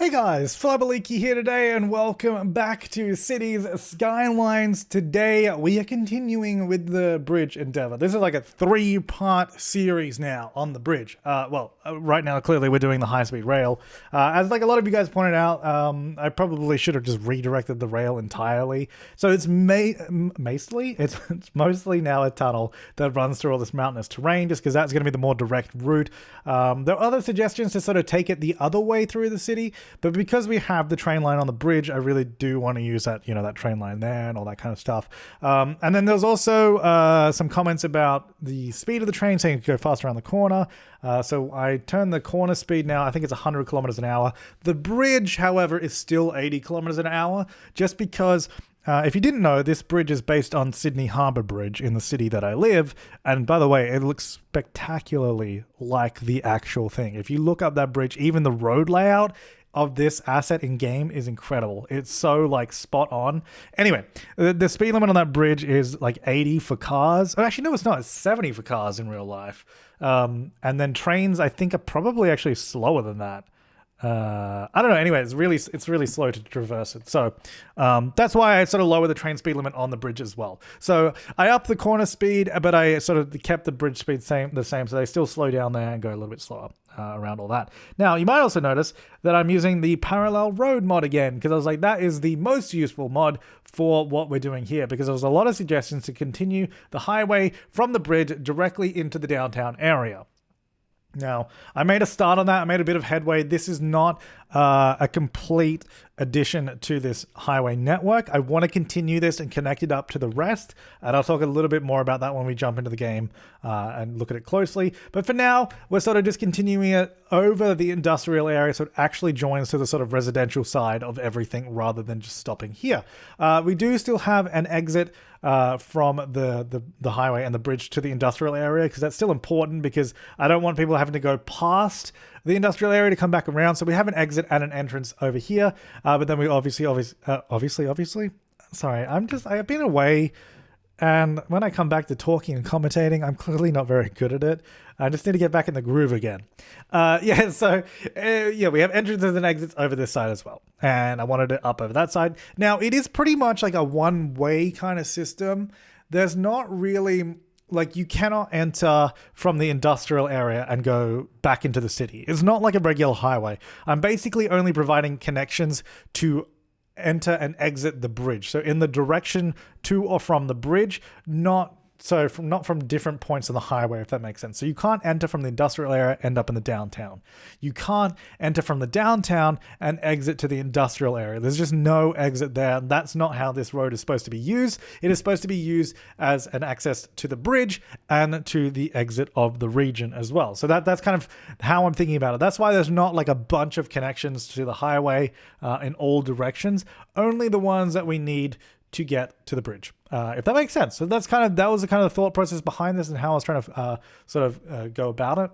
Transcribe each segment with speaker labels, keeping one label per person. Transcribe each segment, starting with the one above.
Speaker 1: Hey guys, Flabaliki here today and welcome back to Cities Skylines. Today we are continuing with the bridge endeavor. This is like a 3-part series now on the bridge. Right now clearly we're doing the high-speed rail. As like a lot of you guys pointed out, I probably should have just redirected the rail entirely. So it's mostly now a tunnel that runs through all this mountainous terrain just because that's going to be the more direct route. There are other suggestions to sort of take it the other way through the city. But because we have the train line on the bridge, I really do want to use that, that train line there and all that kind of stuff. And then there's also some comments about the speed of the train, saying it could go faster around the corner. So I turned the corner speed now. I think it's 100 kilometers an hour. The bridge, however, is still 80 kilometers an hour, just because if you didn't know, this bridge is based on Sydney Harbour Bridge in the city that I live. And by the way, it looks spectacularly like the actual thing. If you look up that bridge, even the road layout of this asset in game is incredible. It's so like spot on. Anyway, the speed limit on that bridge is like 80 for cars. Oh, actually, no, it's not. It's 70 for cars in real life. And then trains, I think, are probably actually slower than that. I don't know. Anyway, it's really slow to traverse it. So that's why I sort of lower the train speed limit on the bridge as well. So I up the corner speed, but I sort of kept the bridge speed the same. So they still slow down there and go a little bit slower around all that. Now, you might also notice that I'm using the parallel road mod again, because I was like, that is the most useful mod for what we're doing here, because there was a lot of suggestions to continue the highway from the bridge directly into the downtown area. Now, I made a start on that. I made a bit of headway. This is not a complete addition to this highway network. I want to continue this and connect it up to the rest. And I'll talk a little bit more about that when we jump into the game and look at it closely. But for now, we're sort of discontinuing it over the industrial area so it actually joins to the sort of residential side of everything rather than just stopping here. We do still have an exit from the highway and the bridge to the industrial area, because that's still important, because I don't want people having to go past the industrial area to come back around. So we have an exit and an entrance over here. But then we obviously, sorry, I've been away. And when I come back to talking and commentating, I'm clearly not very good at it. I just need to get back in the groove again. We have entrances and exits over this side as well. And I wanted it up over that side. Now, it is pretty much like a one-way kind of system. There's not really, like, you cannot enter from the industrial area and go back into the city. It's not like a regular highway. I'm basically only providing connections to enter and exit the bridge. So in the direction to or from the bridge, not from different points on the highway, if that makes sense. So you can't enter from the industrial area, end up in the downtown. You can't enter from the downtown and exit to the industrial area. There's just no exit there. And that's not how this road is supposed to be used. It is supposed to be used as an access to the bridge and to the exit of the region as well. So that's kind of how I'm thinking about it. That's why there's not like a bunch of connections to the highway in all directions, only the ones that we need to get to the bridge, if that makes sense. So that was the kind of thought process behind this and how I was trying to go about it.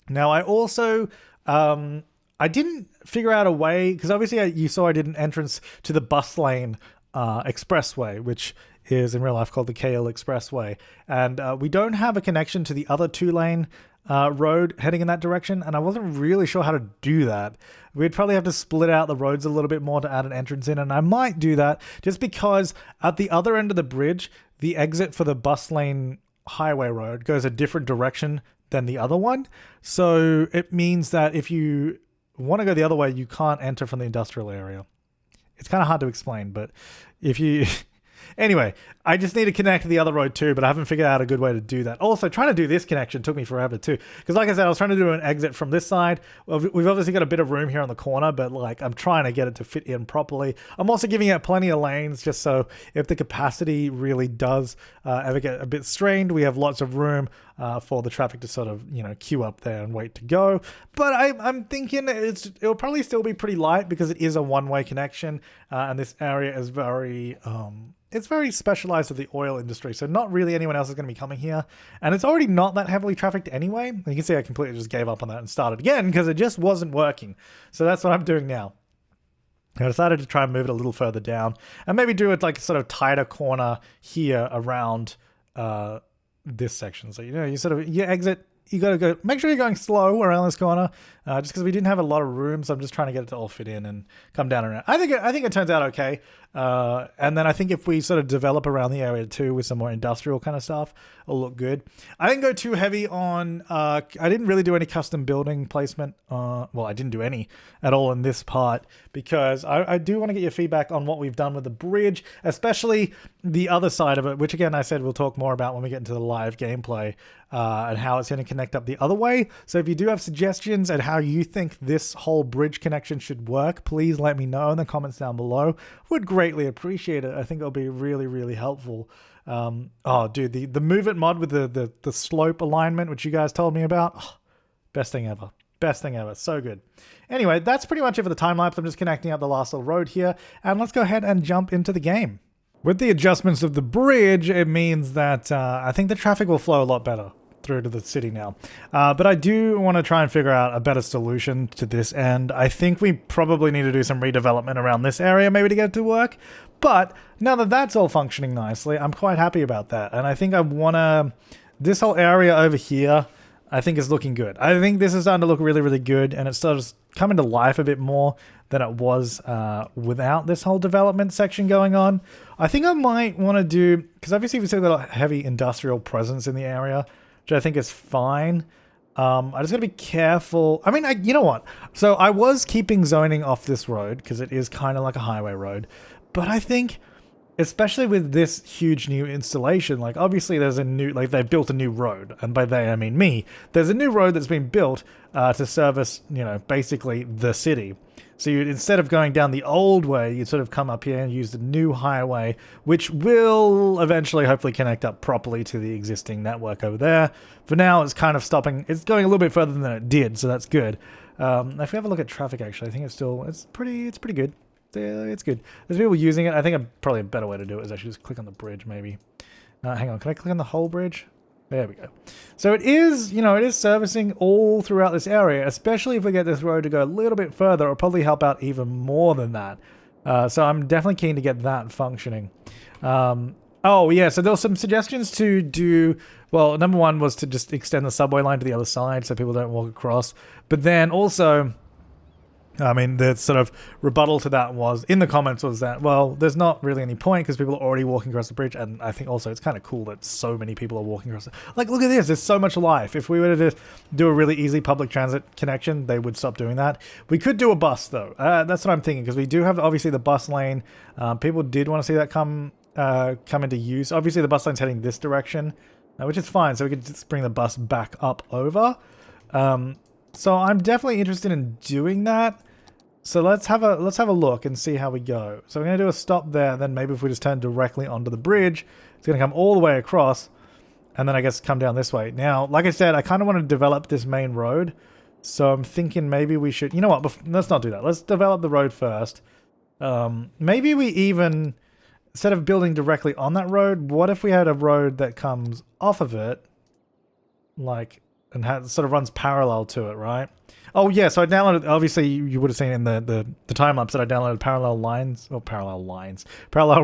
Speaker 1: Now, I also I didn't figure out a way, because obviously you saw I did an entrance to the bus lane expressway, which is in real life called the KL Expressway, and we don't have a connection to the other 2-lane road heading in that direction, and I wasn't really sure how to do that. We'd probably have to split out the roads a little bit more to add an entrance in, and I might do that just because at the other end of the bridge, the exit for the bus lane highway road goes a different direction than the other one. So it means that if you want to go the other way, you can't enter from the industrial area. It's kind of hard to explain, but if you... Anyway, I just need to connect to the other road too, but I haven't figured out a good way to do that. Also, trying to do this connection took me forever too. Because like I said, I was trying to do an exit from this side. We've obviously got a bit of room here on the corner, but like I'm trying to get it to fit in properly. I'm also giving it plenty of lanes just so if the capacity really does ever get a bit strained, we have lots of room for the traffic to sort of, queue up there and wait to go. But I'm thinking it'll probably still be pretty light because it is a one-way connection, and this area is very... it's very specialized with the oil industry, so not really anyone else is going to be coming here. And it's already not that heavily trafficked anyway. You can see I completely just gave up on that and started again because it just wasn't working. So that's what I'm doing now. I decided to try and move it a little further down and maybe do it like a sort of tighter corner here around this section. So, you exit you got to go, make sure you're going slow around this corner, just because we didn't have a lot of room. So I'm just trying to get it to all fit in and come down around. I think it turns out okay. And then I think if we sort of develop around the area too with some more industrial kind of stuff, it'll look good. I didn't go too heavy on, I didn't really do any custom building placement. Well, I didn't do any at all in this part because I do want to get your feedback on what we've done with the bridge, especially the other side of it, which again, I said we'll talk more about when we get into the live gameplay, and how it's going to connect up the other way. So if you do have suggestions and how you think this whole bridge connection should work, please let me know in the comments down below. Would greatly appreciate it. I think it'll be really, really helpful. Oh, dude, the Move It mod with the slope alignment, which you guys told me about, oh, best thing ever. Best thing ever. So good. Anyway, that's pretty much it for the time lapse. I'm just connecting up the last little road here, and let's go ahead and jump into the game. With the adjustments of the bridge, it means that I think the traffic will flow a lot better through to the city now. But I do want to try and figure out a better solution to this end. I think we probably need to do some redevelopment around this area maybe to get it to work. But now that that's all functioning nicely, I'm quite happy about that. And I think I want to... This whole area over here, I think is looking good. I think this is starting to look really, really good. And it's starting to come into life a bit more than it was without this whole development section going on. I think I might want to do... Because obviously we've still got a heavy industrial presence in the area, which I think is fine. I just gotta be careful. I mean, you know what? So I was keeping zoning off this road because it is kind of like a highway road. But I think, especially with this huge new installation, like obviously there's a new, like they've built a new road. And by they, I mean me. There's a new road that's been built to service, you know, basically the city. So you'd, instead of going down the old way, you'd sort of come up here and use the new highway, which will eventually hopefully connect up properly to the existing network over there. For now, it's kind of stopping. It's going a little bit further than it did, so that's good. If we have a look at traffic, actually, I think it's pretty good. It's good. There's people using it. I think probably a better way to do it is actually just click on the bridge, maybe. Hang on, can I click on the whole bridge? There we go. So it is, you know, it is servicing all throughout this area, especially if we get this road to go a little bit further. It'll probably help out even more than that. So I'm definitely keen to get that functioning. Oh, yeah, so there were some suggestions to do... Well, number one was to just extend the subway line to the other side so people don't walk across. But then also... I mean, the sort of rebuttal to that was, in the comments, was that, well, there's not really any point because people are already walking across the bridge. And I think also it's kind of cool that so many people are walking across it. Like, look at this. There's so much life. If we were to do a really easy public transit connection, they would stop doing that. We could do a bus, though. That's what I'm thinking, because we do have, obviously, the bus lane. People did want to see that come into use. Obviously, the bus line's heading this direction, which is fine. So we could just bring the bus back up over. So I'm definitely interested in doing that. So let's have a look and see how we go. So we're going to do a stop there, and then maybe if we just turn directly onto the bridge, it's going to come all the way across, and then I guess come down this way. Now, like I said, I kind of want to develop this main road, so I'm thinking maybe we should... You know what? Let's not do that. Let's develop the road first. Maybe we even, instead of building directly on that road, what if we had a road that comes off of it, like, and sort of runs parallel to it, right? Oh yeah, so I downloaded, obviously you would have seen in the time-lapse that I downloaded parallel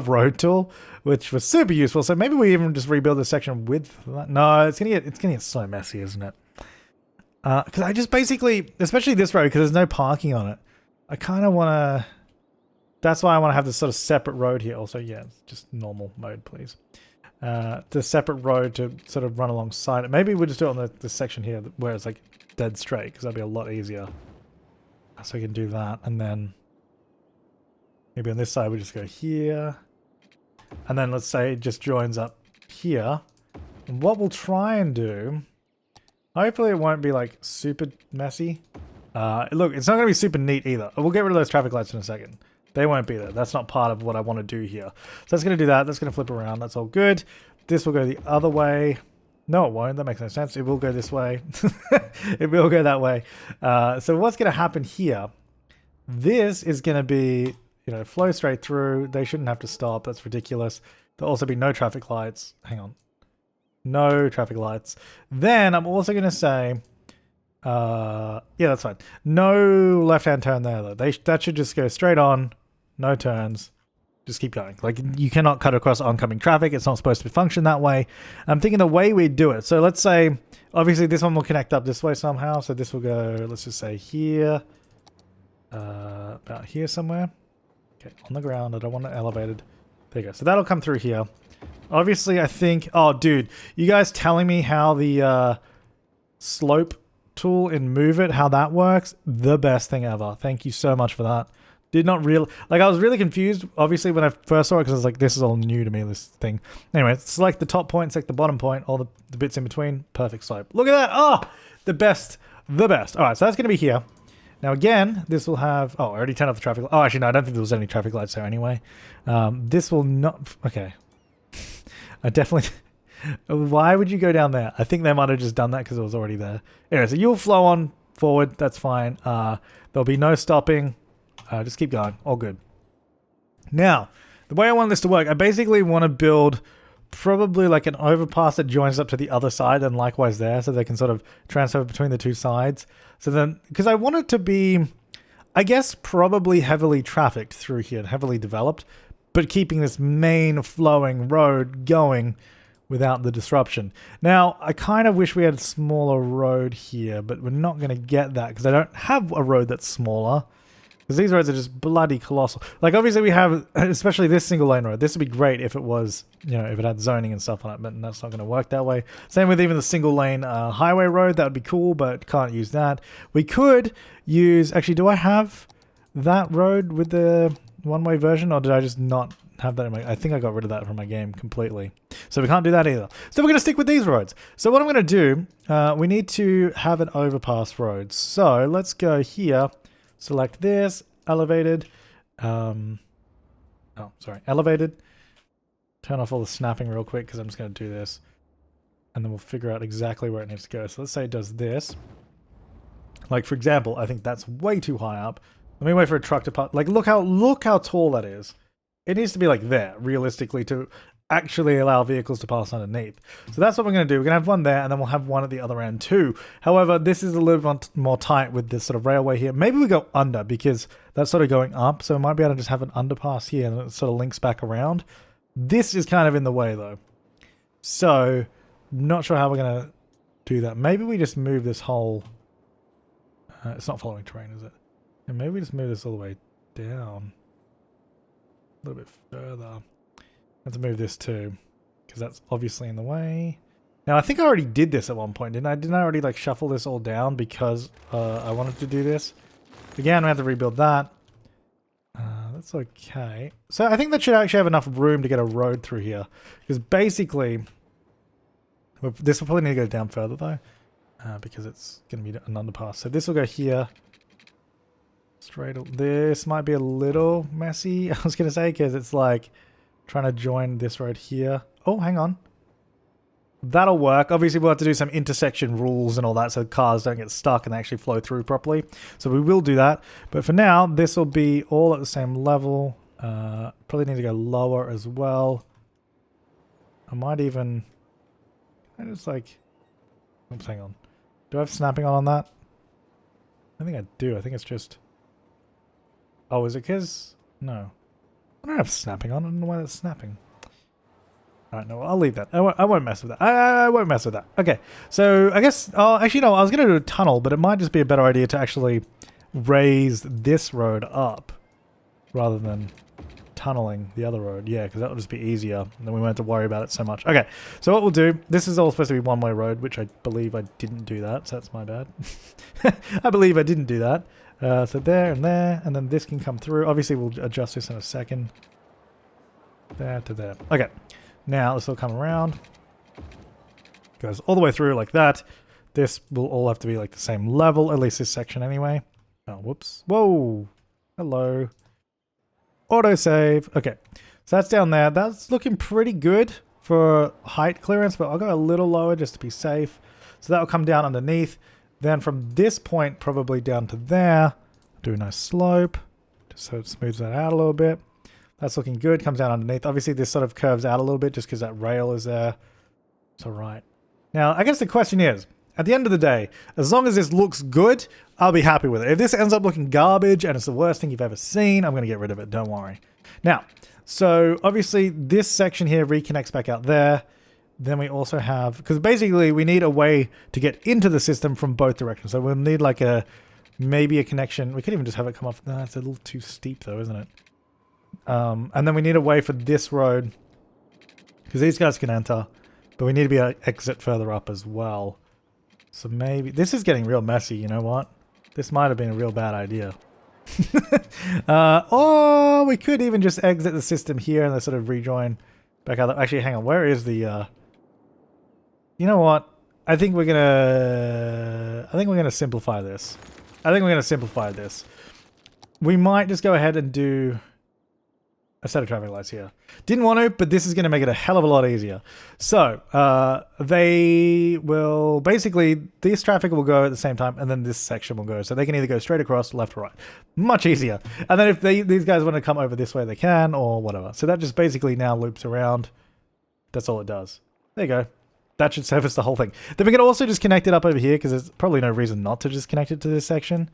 Speaker 1: road tool, which was super useful. So maybe we even just rebuild this section with that. No, it's gonna get so messy, isn't it? Because I just basically, especially this road, because there's no parking on it, I kind of want to, that's why I want to have this sort of separate road here. Also, yeah, just normal mode, please. The separate road to sort of run alongside it. Maybe we'll just do it on the section here where it's like dead straight, because that'd be a lot easier. So we can do that, and then maybe on this side we just go here, and then let's say it just joins up here. And what we'll try and do, hopefully it won't be like super messy. Look, it's not going to be super neat either. We'll get rid of those traffic lights in a second. They won't be there. That's not part of what I want to do here. So that's going to do that. That's going to flip around. That's all good. This will go the other way. No, it won't. That makes no sense. It will go this way. It will go that way. So what's going to happen here? This is going to be, you know, flow straight through. They shouldn't have to stop. That's ridiculous. There'll also be no traffic lights. Hang on. No traffic lights. Then I'm also going to say, yeah, that's fine. No left-hand turn there, though. That should just go straight on. No turns. just keep going. Like, you cannot cut across oncoming traffic. It's not supposed to function that way. I'm thinking the way we do it. So let's say, obviously this one will connect up this way somehow. So this will go, let's just say here, about here somewhere. Okay, on the ground. I don't want it elevated. There you go. So that'll come through here. Obviously, I think, oh, dude, you guys telling me how the slope tool in Move It, how that works, the best thing ever. Thank you so much for that. Did not really, like, I was really confused, obviously, when I first saw it, because I was like, this is all new to me, this thing. Anyway, select the top point, select the bottom point, all the bits in between, perfect slope. Look at that, oh, the best, the best. All right, so that's going to be here. Now, again, this will have, oh, I already turned off the traffic light. Oh, actually, no, I don't think there was any traffic lights there anyway. This will not, okay. I definitely, why would you go down there? I think they might have just done that because it was already there. Anyway, so you'll flow on forward, that's fine. There'll be no stopping. Just keep going. All good. Now, the way I want this to work, I basically want to build probably like an overpass that joins up to the other side and likewise there, so they can sort of transfer between the two sides. So then, because I want it to be, I guess, probably heavily trafficked through here, heavily developed, but keeping this main flowing road going without the disruption. Now, I kind of wish we had a smaller road here, but we're not going to get that because I don't have a road that's smaller. Because these roads are just bloody colossal. Like, obviously we have, especially this single lane road. This would be great if it was, you know, if it had zoning and stuff on it, but that's not going to work that way. Same with even the single lane highway road. That would be cool, but can't use that. We could use, actually, do I have that road with the one-way version, or did I just not have that in my, I think I got rid of that from my game completely. So we can't do that either. So we're going to stick with these roads. So what I'm going to do, we need to have an overpass road. So let's go here. Select this, elevated, elevated. Turn off all the snapping real quick because I'm just going to do this. And then we'll figure out exactly where it needs to go. So let's say it does this. Like, for example, I think that's way too high up. Let me wait for a truck to park. Like, look how tall that is. It needs to be like there, realistically, to actually allow vehicles to pass underneath. So that's what we're going to do. We're going to have one there, and then we'll have one at the other end too. However, this is a little bit more tight with this sort of railway here. Maybe we go under because that's sort of going up, so we might be able to just have an underpass here and it sort of links back around. This is kind of in the way though. So, not sure how we're going to do that. Maybe we just move this whole... it's not following terrain, is it? And maybe we just move this all the way down. A little bit further. I have to move this too, because that's obviously in the way. Now, I think I already did this at one point, didn't I? Didn't I already like shuffle this all down because I wanted to do this? Again, we have to rebuild that. That's okay. So I think that should actually have enough room to get a road through here, because basically, this will probably need to go down further though, because it's going to be an underpass. So this will go here. Straight. This might be a little messy, I was going to say, because it's like trying to join this road here. Oh, hang on. That'll work. Obviously, we'll have to do some intersection rules and all that so cars don't get stuck and they actually flow through properly. So we will do that. But for now, this will be all at the same level. Probably need to go lower as well. I might even... I just like... Oops, hang on. Do I have snapping on that? I think I do. I think it's just... Oh, is it because... No. I don't have snapping on. I don't know why that's snapping. Alright, no, I'll leave that. I won't mess with that. I won't mess with that. Okay, so I guess... Oh, actually, no, I was going to do a tunnel, but it might just be a better idea to actually raise this road up rather than tunneling the other road. Yeah, because that would just be easier. And then we won't have to worry about it so much. Okay, so what we'll do... This is all supposed to be one-way road, which I believe I didn't do that, so that's my bad. I believe I didn't do that. So there, and then this can come through. Obviously, we'll adjust this in a second. There to there. Okay, now this will come around. Goes all the way through like that. This will all have to be like the same level, at least this section anyway. Oh, whoops. Whoa. Hello. Autosave. Okay, so that's down there. That's looking pretty good for height clearance, but I'll go a little lower just to be safe. So that will come down underneath. Then from this point, probably down to there, do a nice slope, just so it smooths that out a little bit. That's looking good, comes down underneath. Obviously, this sort of curves out a little bit just because that rail is there. It's all right. Now, I guess the question is, at the end of the day, as long as this looks good, I'll be happy with it. If this ends up looking garbage and it's the worst thing you've ever seen, I'm going to get rid of it, don't worry. Now, so obviously this section here reconnects back out there. Then we also have, because basically we need a way to get into the system from both directions. So we'll need like maybe a connection. We could even just have it come off. No, it's a little too steep though, isn't it? And then we need a way for this road, because these guys can enter, but we need to be able to exit further up as well. So maybe, this is getting real messy, you know what? This might have been a real bad idea. Or we could even just exit the system here and then sort of rejoin back out. Actually, hang on, where is the, you know what? I think we're gonna simplify this. We might just go ahead and do a set of traffic lights here. Didn't want to, but this is going to make it a hell of a lot easier. So, they will, basically, this traffic will go at the same time, and then this section will go. So they can either go straight across, left or right. Much easier. And then if these guys want to come over this way, they can, or whatever. So that just basically now loops around. That's all it does. There you go. That should service the whole thing. Then we can also just connect it up over here, because there's probably no reason not to just connect it to this section.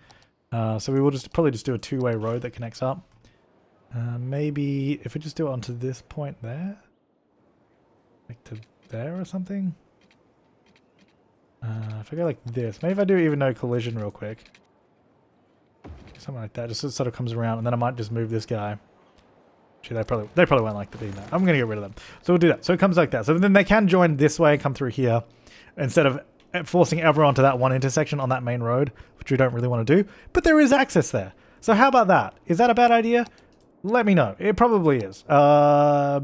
Speaker 1: So we will probably just do a two-way road that connects up. Maybe if we just do it onto this point there, like to there or something. If I go like this, maybe if I do even no collision real quick, something like that, just so it sort of comes around, and then I might just move this guy. Actually, they probably won't like the being there. I'm gonna get rid of them, so we'll do that. So it comes like that. So then they can join this way and come through here, instead of forcing everyone to that one intersection on that main road, which we don't really want to do. But there is access there. So how about that? Is that a bad idea? Let me know. It probably is. But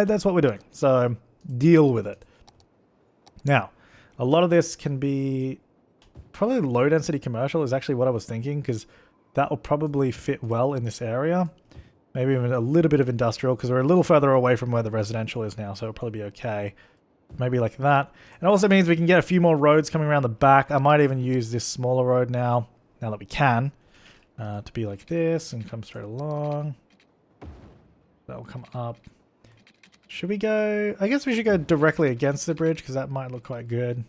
Speaker 1: that's what we're doing. So deal with it. Now, a lot of this can be probably low density commercial is actually what I was thinking, because that will probably fit well in this area. Maybe even a little bit of industrial, because we're a little further away from where the residential is now, so it'll probably be okay. Maybe like that. It also means we can get a few more roads coming around the back. I might even use this smaller road now that we can, to be like this and come straight along. That'll come up. Should we go? I guess we should go directly against the bridge, because that might look quite good.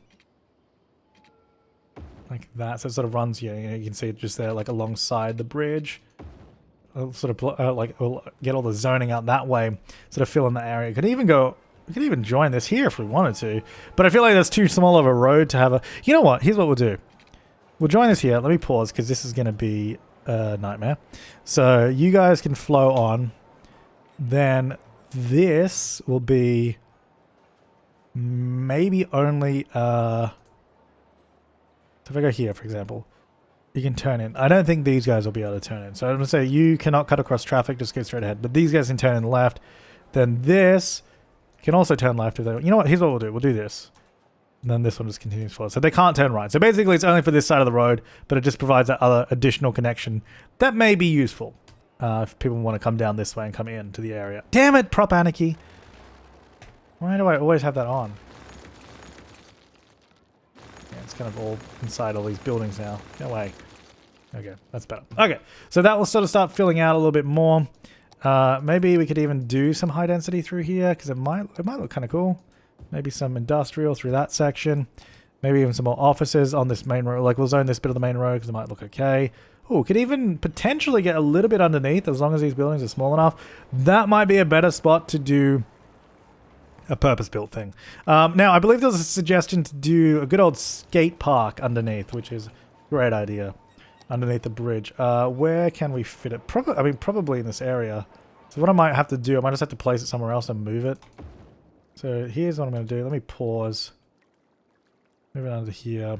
Speaker 1: Like that. So it sort of runs here. You can see it just there, like alongside the bridge. I'll sort of we'll get all the zoning out that way, sort of fill in the area. We could even join this here if we wanted to, but I feel like that's too small of a road to have a. You know what? Here's what we'll do. We'll join this here. Let me pause, because this is going to be a nightmare. So you guys can flow on. Then this will be maybe only. So if I go here, for example. You can turn in. I don't think these guys will be able to turn in. So I'm going to say you cannot cut across traffic, just go straight ahead. But these guys can turn in left. Then this can also turn left if they... You know what? Here's what we'll do. We'll do this. And then this one just continues forward. So they can't turn right. So basically it's only for this side of the road, but it just provides that other additional connection that may be useful if people want to come down this way and come into the area. Damn it, Prop Anarchy. Why do I always have that on? It's kind of all inside all these buildings now. Go away. Okay, that's better. Okay, so that will sort of start filling out a little bit more. Maybe we could even do some high density through here, because it might look kind of cool. Maybe some industrial through that section. Maybe even some more offices on this main road. Like we'll zone this bit of the main road because it might look okay. Oh, could even potentially get a little bit underneath as long as these buildings are small enough. That might be a better spot to do a purpose-built thing. Now, I believe there's a suggestion to do a good old skate park underneath, which is a great idea. Underneath the bridge. Where can we fit it? Probably in this area. So what I might have to do, I might just have to place it somewhere else and move it. So here's what I'm going to do. Let me pause. Move it under here.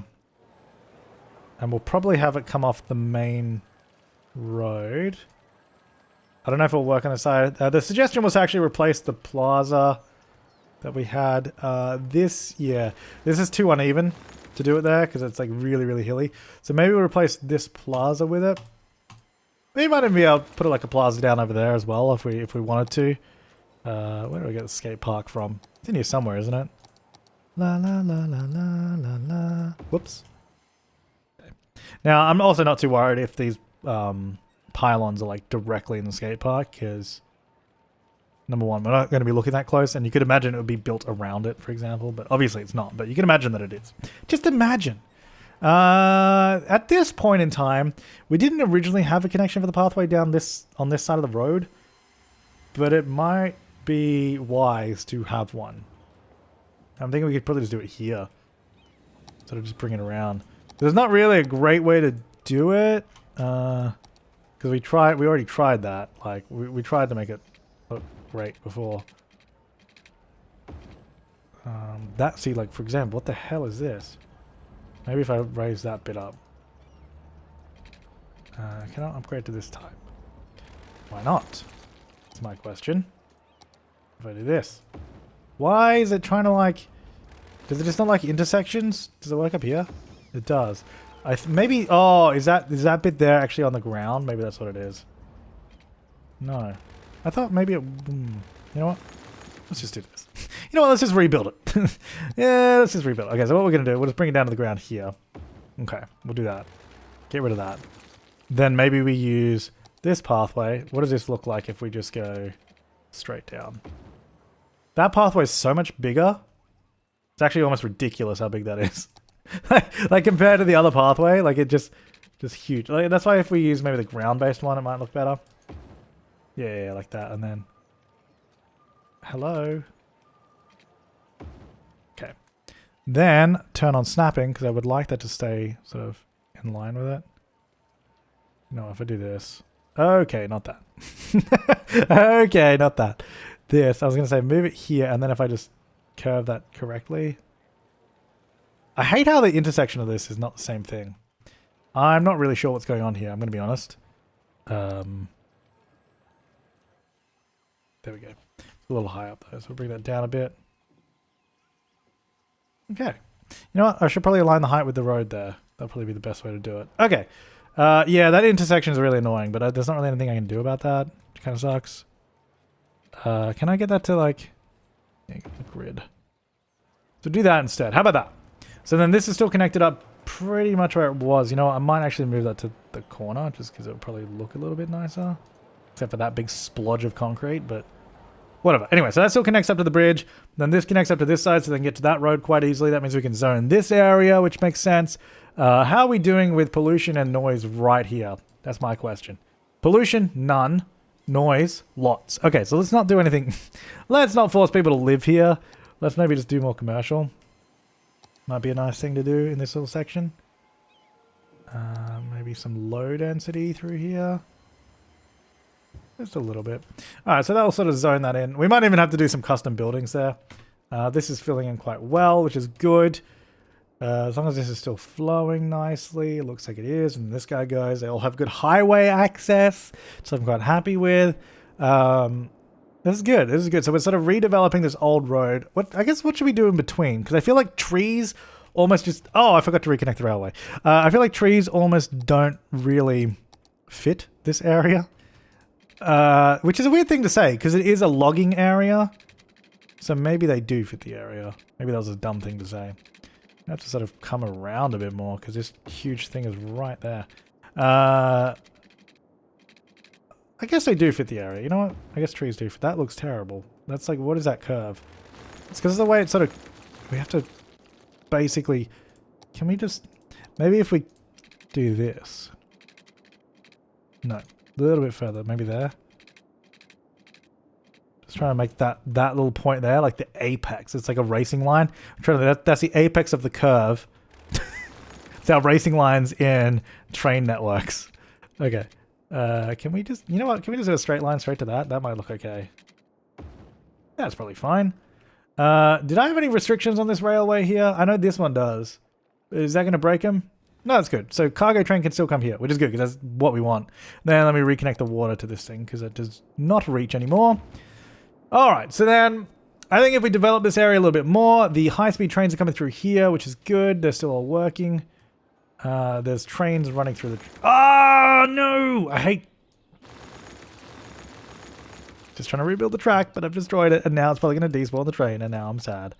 Speaker 1: And we'll probably have it come off the main road. I don't know if it'll work on the side. The suggestion was to actually replace the plaza that we had. This is too uneven to do it there, because it's like really, really hilly. So maybe we'll replace this plaza with it. We might even be able to put it like a plaza down over there as well if we wanted to. Where do we get the skate park from? It's in here somewhere, isn't it? La la la la la la la. Whoops. Okay. Now I'm also not too worried if these pylons are like directly in the skate park, because number one, we're not going to be looking that close, and you could imagine it would be built around it, for example, but obviously it's not. But you can imagine that it is. Just imagine. At this point in time, we didn't originally have a connection for the pathway down this on this side of the road. but it might be wise to have one. I'm thinking we could probably just do it here. Sort of just bring it around. There's not really a great way to do it. Because we already tried that. Like, we tried to make it look great before. See, like, for example, what the hell is this? Maybe if I raise that bit up. Can I upgrade to this type? Why not? That's my question. If I do this. Why is it trying to, like... Does it just not like intersections? Does it work up here? It does. Maybe... Oh, is that bit there actually on the ground? Maybe that's what it is. No. I thought maybe it... You know what? Let's just do this. You know what? Let's just rebuild it. Yeah, let's just rebuild it. Okay, so what we're going to do, we'll just bring it down to the ground here. Okay, we'll do that. Get rid of that. Then maybe we use this pathway. What does this look like if we just go straight down? That pathway is so much bigger. It's actually almost ridiculous how big that is. Like compared to the other pathway, like it just huge. Like, that's why if we use maybe the ground-based one, it might look better. Yeah, like that. And then... Hello? Okay. Then turn on snapping, because I would like that to stay sort of in line with it. No, if I do this. Okay, not that. Okay, not that. This, I was going to say move it here, and then if I just curve that correctly. I hate how the intersection of this is not the same thing. I'm not really sure what's going on here, I'm going to be honest. There we go. It's a little high up though, so we'll bring that down a bit. Okay. You know what? I should probably align the height with the road there. That'll probably be the best way to do it. Okay. Yeah, that intersection is really annoying, but there's not really anything I can do about that. It kind of sucks. Can I get that to like... Yeah, the grid. So do that instead. How about that? So then this is still connected up pretty much where it was. You know what? I might actually move that to the corner just because it would probably look a little bit nicer. Except for that big splodge of concrete, but... Whatever. Anyway, so that still connects up to the bridge. Then this connects up to this side, so they can get to that road quite easily. That means we can zone this area, which makes sense. How are we doing with pollution and noise right here? That's my question. Pollution, none. Noise, lots. Okay, so let's not do anything. Let's not force people to live here. Let's maybe just do more commercial. Might be a nice thing to do in this little section. Maybe some low density through here. Just a little bit. Alright, so that'll sort of zone that in. We might even have to do some custom buildings there. This is filling in quite well, which is good. As long as this is still flowing nicely, it looks like it is. And this guy goes, they all have good highway access, so I'm quite happy with. This is good. This is good. So we're sort of redeveloping this old road. I guess what should we do in between? Because I feel like trees almost just... Oh, I forgot to reconnect the railway. I feel like trees almost don't really fit this area. Which is a weird thing to say, because it is a logging area. So maybe they do fit the area. Maybe that was a dumb thing to say. I have to sort of come around a bit more, because this huge thing is right there. I guess they do fit the area. You know what? I guess trees do fit. That looks terrible. That's like, what is that curve? It's because of the way it's sort of... We have to basically... Can we just... Maybe if we do this... No. A little bit further, maybe there. Just trying to make that little point there, like the apex. It's like a racing line. I'm trying to, that's the apex of the curve. It's our racing lines in train networks. Okay. Can we just, you know what? Can we just do a straight line straight to that? That might look okay. That's probably fine. Did I have any restrictions on this railway here? I know this one does. Is that going to break them? No, that's good. So cargo train can still come here, which is good because that's what we want. Then let me reconnect the water to this thing because it does not reach anymore. All right, so then I think if we develop this area a little bit more, the high-speed trains are coming through here, which is good. They're still all working. There's trains running through the... Oh, no! I hate... Just trying to rebuild the track, but I've destroyed it, and now it's probably going to despawn the train, and now I'm sad.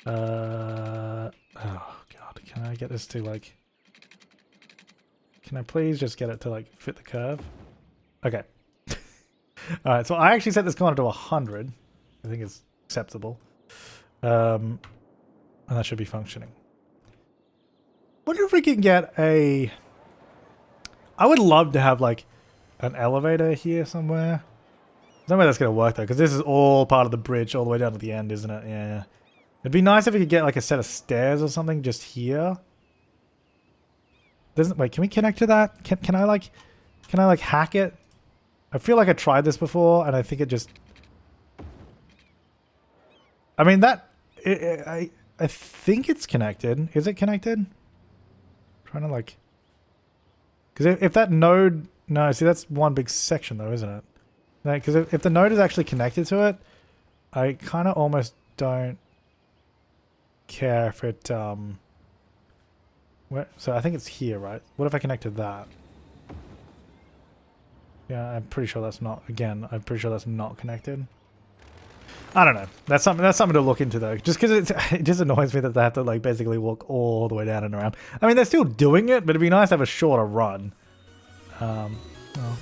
Speaker 1: Oh, God. Can I get this to, like... Can I please just get it to, like, fit the curve? Okay. Alright, so I actually set this corner to 100. I think it's acceptable. And that should be functioning. Wonder if we can get a... I would love to have, like, an elevator here somewhere. no way that's going to work though, because this is all part of the bridge all the way down to the end, isn't it? Yeah. It'd be nice if we could get like a set of stairs or something just here. Wait, can we connect to that? Can I like hack it? I feel like I tried this before and I think it just... I mean I think it's connected. Is it connected? I'm trying to like... Because if that node... No, see that's one big section though, isn't it? Because if the node is actually connected to it, I kind of almost don't care if it... So I think it's here, right? What if I connected that? Yeah, I'm pretty sure that's not... Again, I'm pretty sure that's not connected. I don't know. That's something to look into though. Just because it just annoys me that they have to like basically walk all the way down and around. I mean, they're still doing it, but it'd be nice to have a shorter run. Well,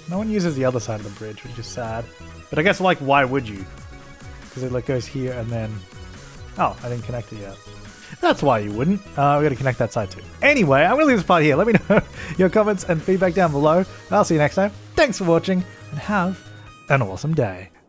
Speaker 1: no one uses the other side of the bridge, which is sad. But I guess like, why would you? Because it like goes here and then... Oh, I didn't connect it yet. That's why you wouldn't. We gotta connect that side too. Anyway, I'm gonna leave this part here. Let me know your comments and feedback down below. I'll see you next time. Thanks for watching and have an awesome day.